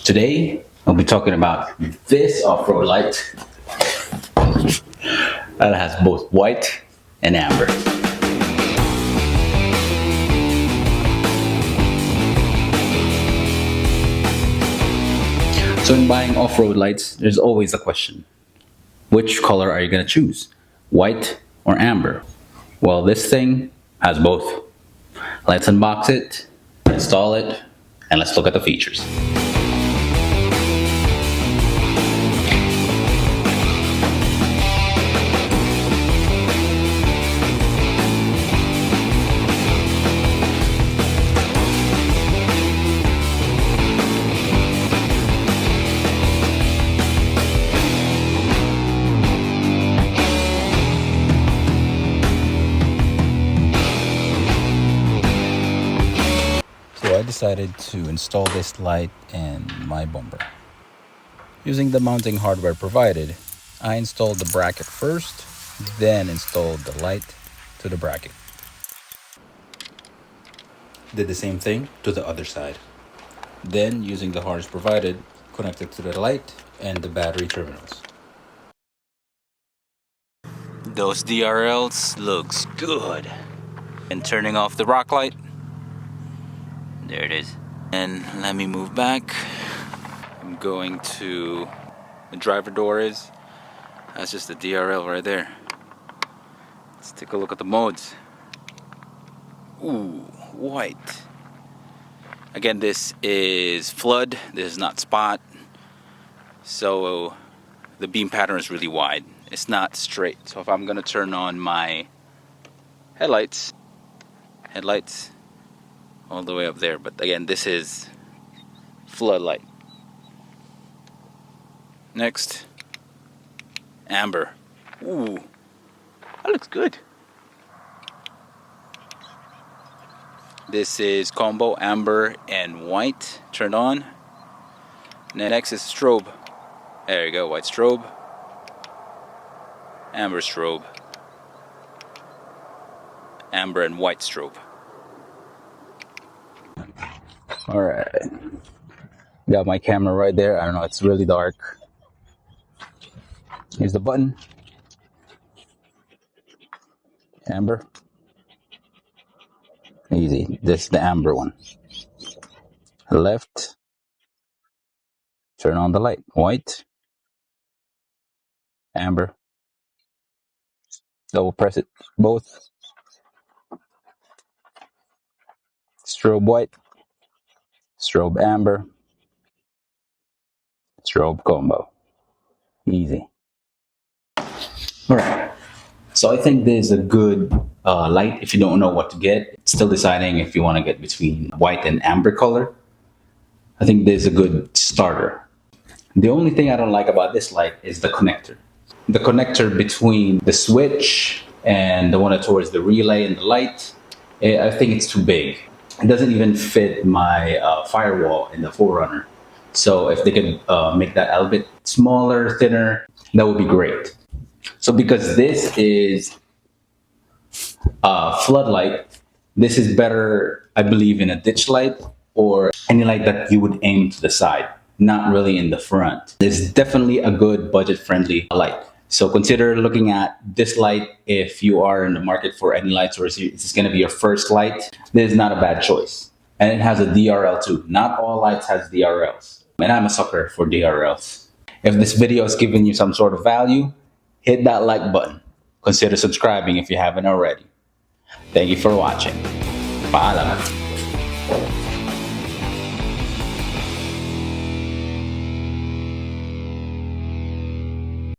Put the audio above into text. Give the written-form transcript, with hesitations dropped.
Today, I'll be talking about this off-road light that has both white and amber. So in buying off-road lights, there's always a question. Which color are you going to choose? White or amber? Well, this thing has both. Let's unbox it, install it, and let's look at the features. So I decided to install this light in my bumper. Using the mounting hardware provided, I installed the bracket first, then installed the light to the bracket. Did the same thing to the other side. Then, using the harness provided, connected to the light and the battery terminals. Those DRLs looks good. And turning off the rock light. There it is. And let me move back. I'm going to the driver door is. That's just the DRL right there. Let's take a look at the modes. Ooh, white. Again, this is flood. This is not spot. So the beam pattern is really wide. It's not straight. So if I'm gonna turn on my headlights all the way up there, but again, this is floodlight. Next, amber. Ooh, that looks good. This is combo amber and white turned on. Next is strobe. There you go, white strobe, amber strobe, amber and white strobe. Alright, got my camera right there. I don't know, it's really dark. Here's the button. Amber. Easy. This is the amber one. Left. Turn on the light. White. Amber. Double press it. Both. Strobe white. Strobe amber. Strobe combo. Easy. Alright. So I think this is a good light if you don't know what to get. Still deciding if you want to get between white and amber color. I think this is a good starter. The only thing I don't like about this light is the connector. The connector between the switch and the one towards the relay and the light, I think it's too big. It doesn't even fit my firewall in the 4Runner. So if they could make that a little bit smaller, thinner, that would be great. So because this is floodlight, this is better, I believe, in a ditch light or any light that you would aim to the side, not really in the front. This is definitely a good budget-friendly light. So consider looking at this light if you are in the market for any lights, or is this going to be your first light. This is not a bad choice. And it has a DRL too. Not all lights has DRLs. And I'm a sucker for DRLs. If this video has given you some sort of value, hit that like button. Consider subscribing if you haven't already. Thank you for watching. Paalam.